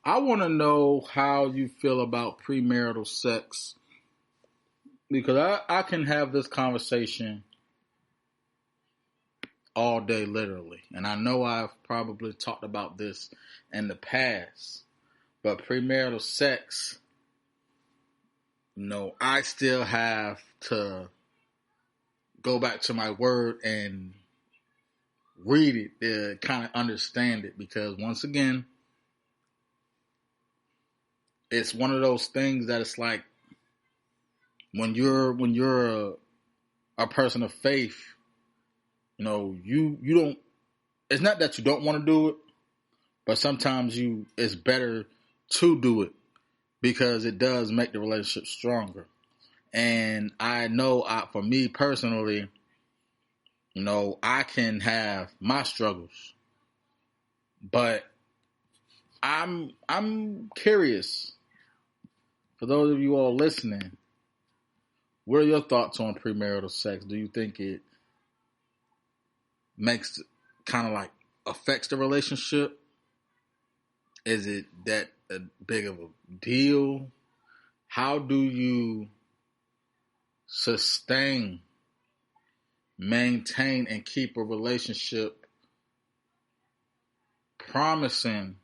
I want to know how you feel about premarital sex because I can have this conversation all day, literally. And I know I've probably talked about this in the past, but premarital sex, I still have to go back to my word and read it to kind of understand it because once again, it's one of those things that it's like when you're a person of faith, you don't. It's not that you don't want to do it, but sometimes it's better to do it because it does make the relationship stronger. And I know, for me personally, I can have my struggles, but I'm curious for those of you all listening. What are your thoughts on premarital sex? Do you think it makes kind of like affects the relationship? Is it that big of a deal? How do you sustain, maintain, and keep a relationship promising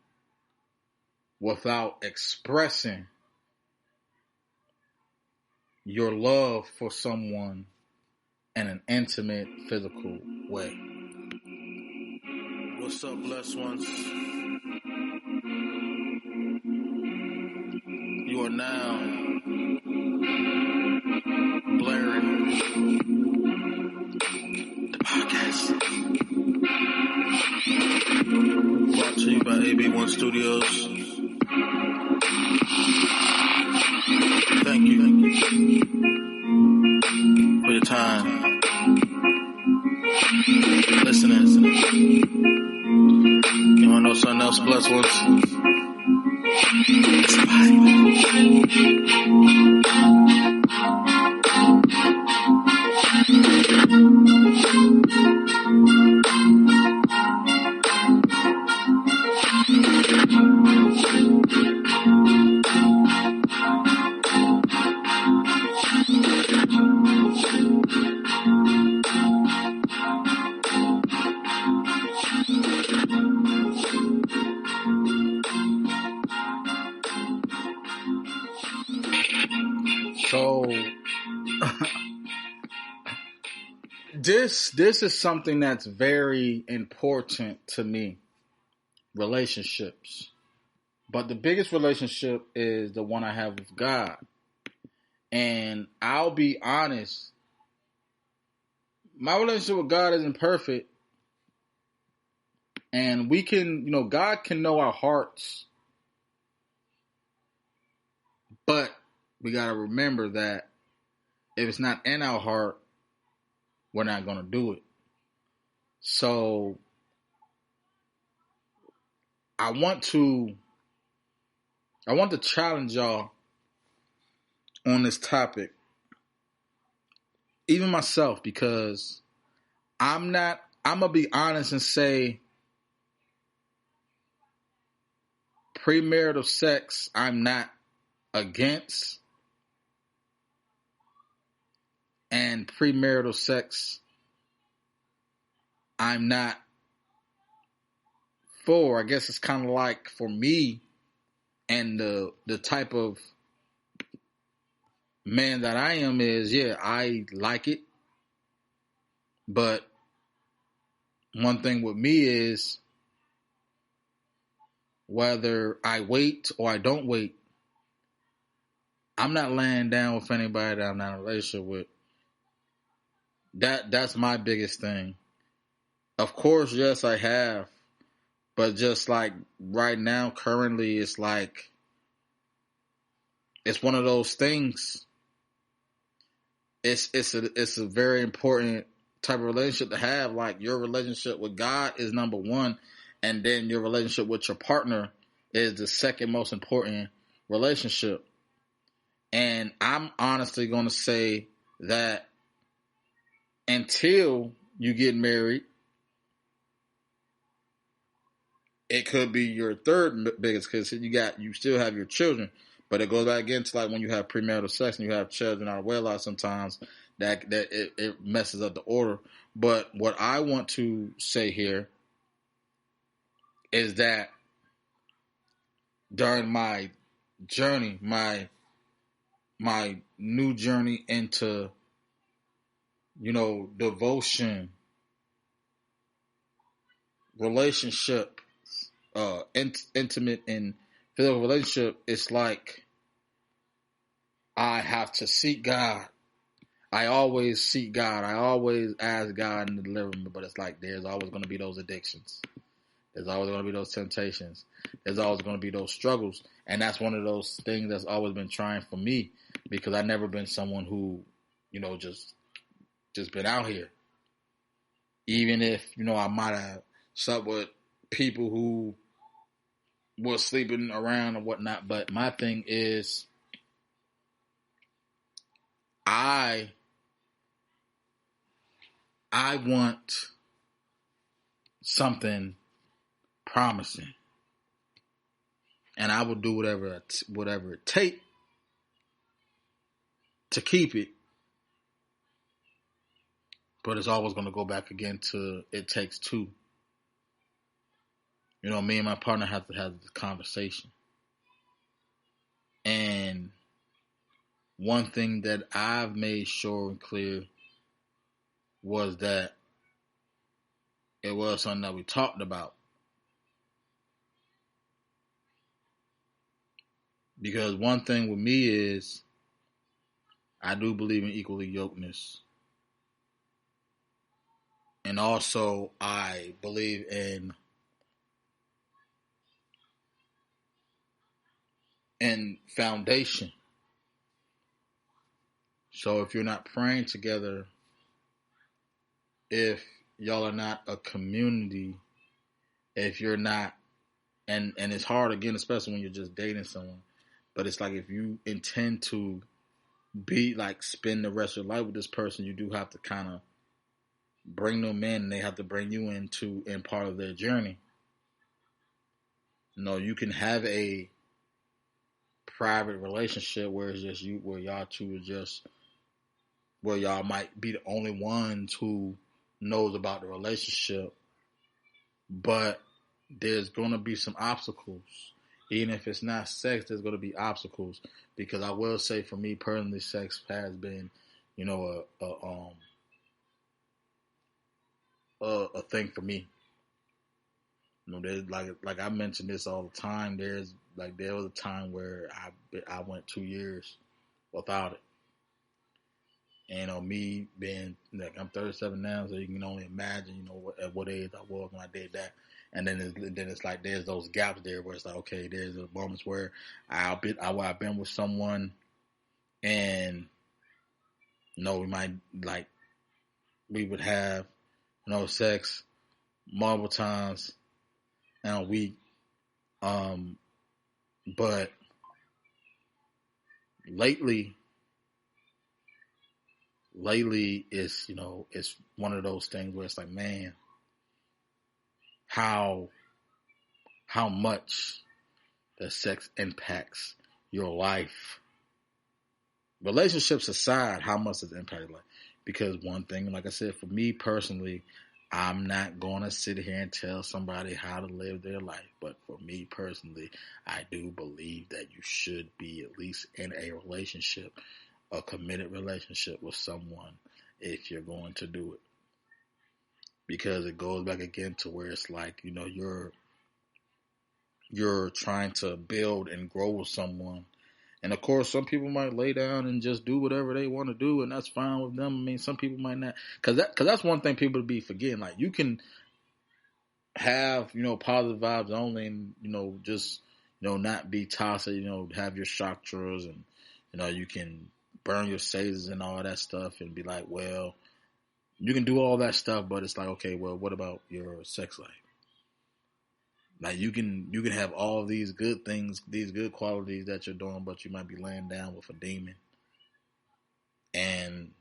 without expressing your love for someone in an intimate, physical way? What's up, blessed ones? You are now blaring the podcast. Brought to you by AB1 Studios. Thank you for your time. Listening. You wanna know something else, blessed ones? So this is something that's very important to me. Relationships. But the biggest relationship is the one I have with God. And I'll be honest, my relationship with God isn't perfect. And we can, God can know our hearts. But we got to remember that if it's not in our heart, we're not going to do it. So I want to challenge y'all on this topic. Even myself, because I'm going to be honest and say premarital sex, I'm not against. And premarital sex, I'm not for. I guess it's kind of like for me and the type of man that I am is, yeah, I like it. But one thing with me is whether I wait or I don't wait, I'm not laying down with anybody that I'm not in a relationship with. That's my biggest thing. Of course, yes, I have. But just like right now, currently, it's like, it's one of those things. It's a very important type of relationship to have. Like, your relationship with God is number one, and then your relationship with your partner is the second most important relationship. And I'm honestly going to say that until you get married, it could be your third biggest because you still have your children, but it goes back again to like when you have premarital sex and you have children out of wedlock. Sometimes that it messes up the order. But what I want to say here is that during my journey, my new journey into, devotion, relationship, intimate and physical relationship, it's like I have to seek God. I always seek God. I always ask God to deliver me, but it's like there's always going to be those addictions. There's always going to be those temptations. There's always going to be those struggles. And that's one of those things that's always been trying for me because I've never been someone who, just been out here. Even if, I might have slept with people who were sleeping around or whatnot. But my thing is, I want something promising, and I will do whatever it takes to keep it. But it's always going to go back again to it takes two. Me and my partner have to have this conversation. And one thing that I've made sure and clear was that it was something that we talked about. Because one thing with me is I do believe in equally yokedness. And also I believe in foundation. So if you're not praying together, if y'all are not a community, if you're not, and it's hard again, especially when you're just dating someone, but it's like if you intend to be like spend the rest of your life with this person, you do have to kind of bring them in and they have to bring you in part of their journey. You can have a private relationship where it's just you, where y'all two are just, where y'all might be the only ones who knows about the relationship, but there's going to be some obstacles. Even if it's not sex, there's going to be obstacles. Because I will say, for me personally, sex has been, a thing for me. There's like I mention this all the time. There was a time where I went 2 years without it. And me being like, I'm 37 now, so you can only imagine, at what age I was when I did that. And then it's like there's those gaps there where it's like, okay, there's a moments where I've been with someone, and we might we would have sex multiple times in a week, but lately it's it's one of those things where it's like, man, how much the sex impacts your life. Relationships aside, how much does it impact your life? Because one thing, like I said, for me personally, I'm not going to sit here and tell somebody how to live their life. But for me personally, I do believe that you should be at least in a relationship, a committed relationship with someone if you're going to do it. Because it goes back again to where it's like, you're trying to build and grow with someone. And of course, some people might lay down and just do whatever they want to do, and that's fine with them. I mean, some people might not, because that's one thing people be forgetting. Like, you can have positive vibes only, and just not be toxic. Have your chakras, and you can burn your sages and all that stuff, and be like, well, you can do all that stuff, but it's like, okay, well, what about your sex life? Like, you can have all these good things, these good qualities that you're doing, but you might be laying down with a demon. And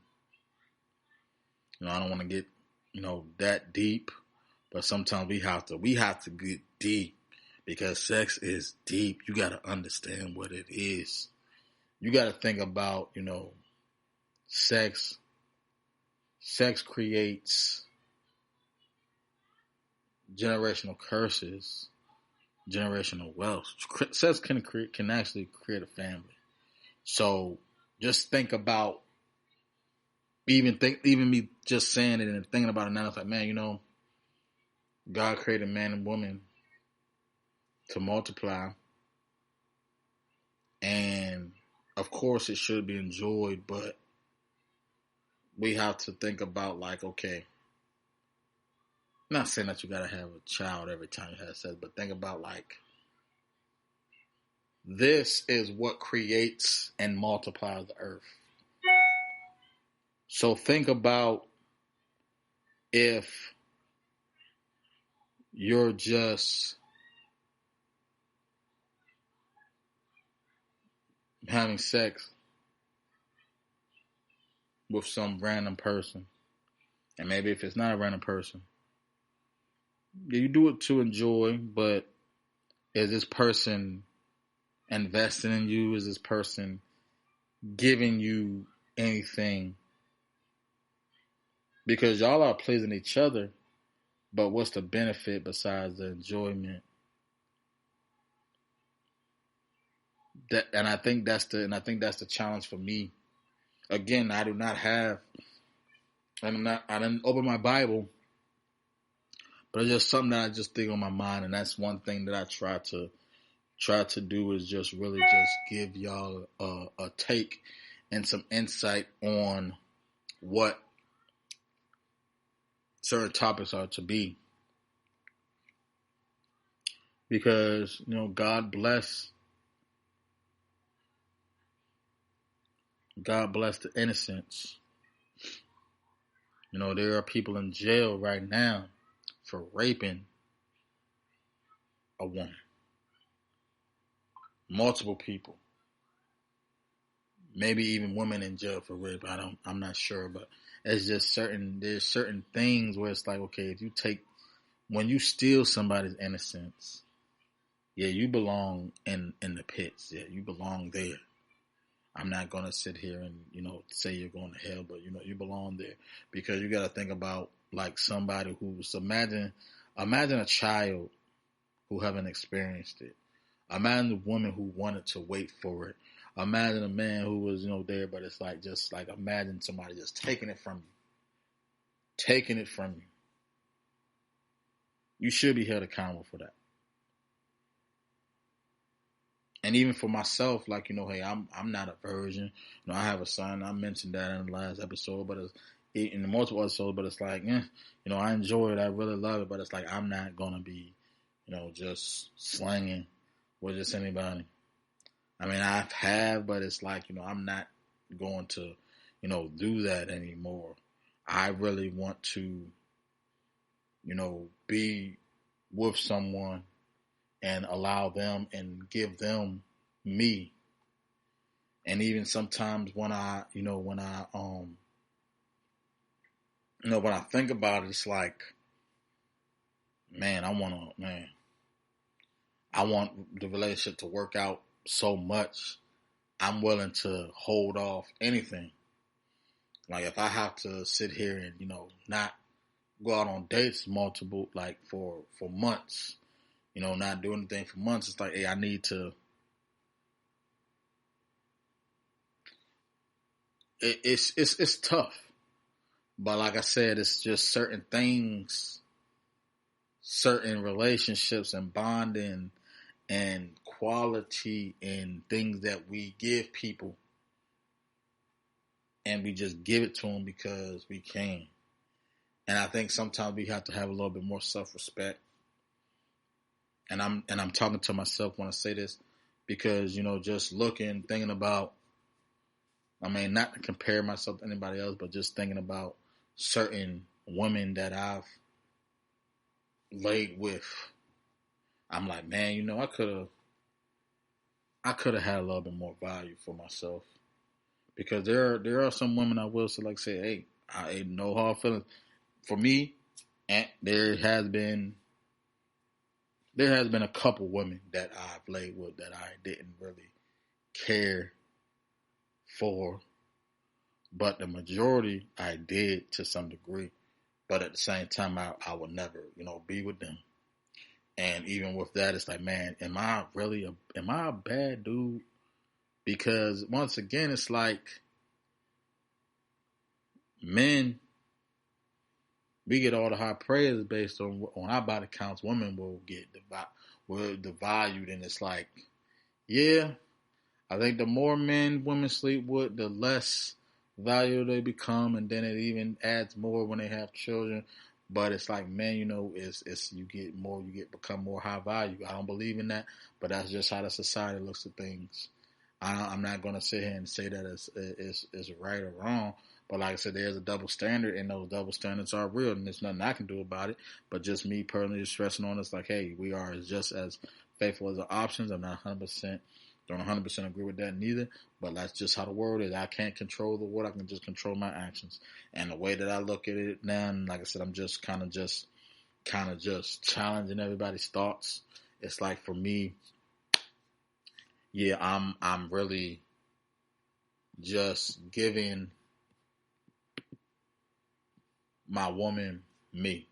I don't want to get that deep, but sometimes we have to get deep because sex is deep. You got to understand what it is. You got to think about, sex. Sex creates generational curses, generational wealth. Sex can actually create a family. So just think about even me just saying it and thinking about it now. It's like, man, God created man and woman to multiply, and of course it should be enjoyed, but we have to think about like, okay, I'm not saying that you gotta have a child every time you have sex, but think about like, this is what creates and multiplies the earth. So think about if you're just having sex with some random person, and maybe if it's not a random person, you do it to enjoy, but is this person investing in you? Is this person giving you anything? Because y'all are pleasing each other, but what's the benefit besides the enjoyment? I think that's the challenge for me. Again, I didn't open my Bible, but it's just something that I just think on my mind, and that's one thing that I try to do is just really just give y'all a take and some insight on what certain topics are to be. Because, God bless the innocents. There are people in jail right now for raping a woman. Multiple people. Maybe even women in jail for rape. I'm not sure, but it's just there's certain things where it's like, okay, when you steal somebody's innocence, yeah, you belong in the pits. Yeah, you belong there. I'm not going to sit here and, say you're going to hell, but, you belong there. Because you got to think about, like, somebody who's, imagine a child who haven't experienced it. Imagine a woman who wanted to wait for it. Imagine a man who was, there, but it's like, just like, imagine somebody just taking it from you. Taking it from you. You should be held accountable for that. And even for myself, like, hey, I'm not a virgin. I have a son. I mentioned that in the last episode, but in the multiple episodes, but it's like, I enjoy it. I really love it, but it's like, I'm not going to be, just slanging with just anybody. I mean, I have, but it's like, I'm not going to, do that anymore. I really want to, be with someone and allow them and give them me. And even sometimes when I think about it, it's like, man, I want the relationship to work out so much. I'm willing to hold off anything. Like if I have to sit here and, not go out on dates multiple, like for months, not do anything for months. It's like, hey, I need to. It's tough, but like I said, it's just certain things, certain relationships and bonding and quality and things that we give people, and we just give it to them because we can. And I think sometimes we have to have a little bit more self-respect. And I'm talking to myself when I say this, because, just thinking about, not to compare myself to anybody else, but just thinking about certain women that I've laid with. I'm like, man, I could have had a little bit more value for myself, because there are some women I will say, hey, I ain't no hard feelings for me, and there has been there has been a couple women that I've laid with that I didn't really care for, but the majority I did to some degree. But at the same time, I would never, be with them. And even with that, it's like, man, am I a bad dude? Because once again, it's like men, we get all the high praise based on our body counts. Women will get devalued, and it's like, yeah, I think the more men women sleep with, the less valuable they become, and then it even adds more when they have children. But it's like, man, it's you become more high value. I don't believe in that, but that's just how the society looks at things. I'm not going to sit here and say that it's right or wrong. But like I said, there's a double standard, and those double standards are real, and there's nothing I can do about it. But just me personally just stressing on it's like, hey, we are just as faithful as the options. I'm not 100%, don't 100% agree with that neither. But that's just how the world is. I can't control the world. I can just control my actions. And the way that I look at it now, and like I said, I'm just kind of just challenging everybody's thoughts. It's like for me, yeah, I'm really just giving my woman me,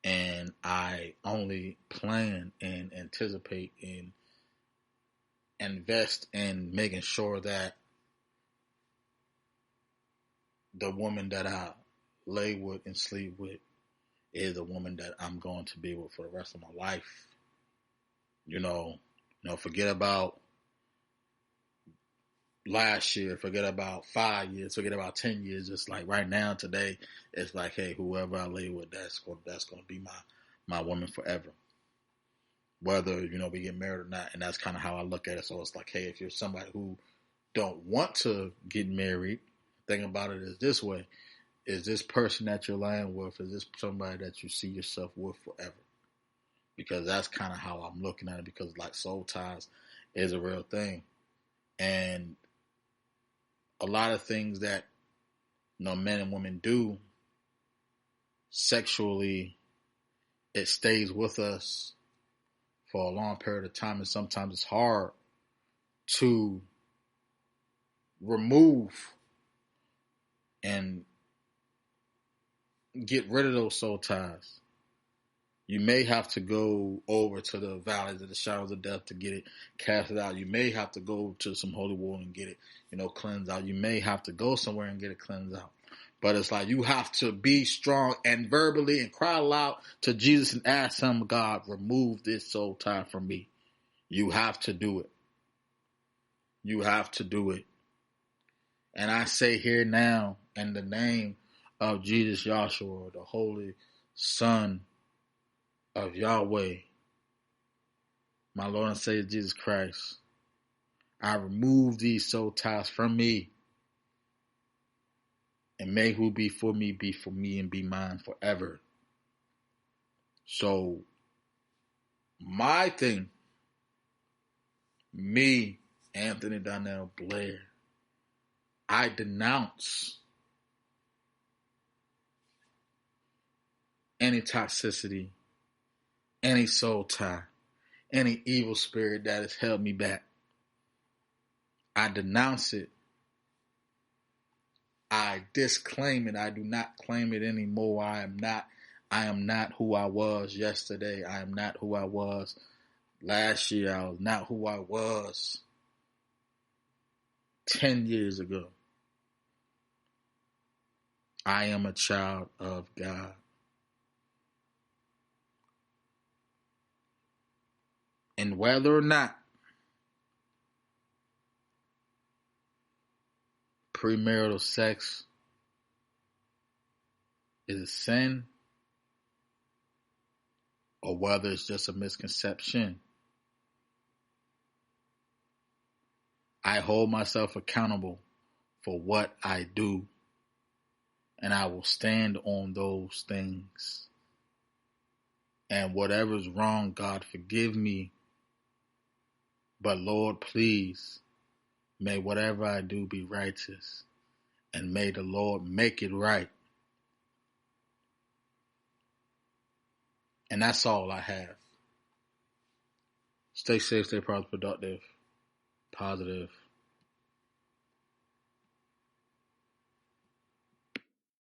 and I only plan and anticipate and invest in making sure that the woman that I lay with and sleep with is a woman that I'm going to be with for the rest of my life. Forget about last year, forget about 5 years, forget about 10 years. Just like right now, today, it's like, hey, whoever I lay with, that's going to be my woman forever. Whether, we get married or not. And that's kind of how I look at it. So it's like, hey, if you're somebody who don't want to get married, think about it as this way. Is this person that you're laying with, is this somebody that you see yourself with forever? Because that's kind of how I'm looking at it, because like soul ties is a real thing. And a lot of things that men and women do sexually, it stays with us for a long period of time, and sometimes it's hard to remove and get rid of those soul ties. You may have to go over to the valleys of the shadows of death to get it casted out. You may have to go to some holy water and get it, cleansed out. You may have to go somewhere and get it cleansed out. But it's like you have to be strong and verbally and cry aloud to Jesus and ask him, God, remove this soul tie from me. You have to do it. You have to do it. And I say here now, in the name of Jesus Yahshua, the Holy Son of Yahweh, my Lord and Savior Jesus Christ, I remove these soul ties from me. And may who be for me and be mine forever. So, my thing, me, Anthony Donnell Blair, I denounce any toxicity, any soul tie, any evil spirit that has held me back. I denounce it. I disclaim it. I do not claim it anymore. I am not who I was yesterday. I am not who I was last year. I was not who I was 10 years ago. I am a child of God. And whether or not premarital sex is a sin, or whether it's just a misconception, I hold myself accountable for what I do, and I will stand on those things. And whatever's wrong, God forgive me. But Lord, please, may whatever I do be righteous, and may the Lord make it right. And that's all I have. Stay safe, stay productive, positive.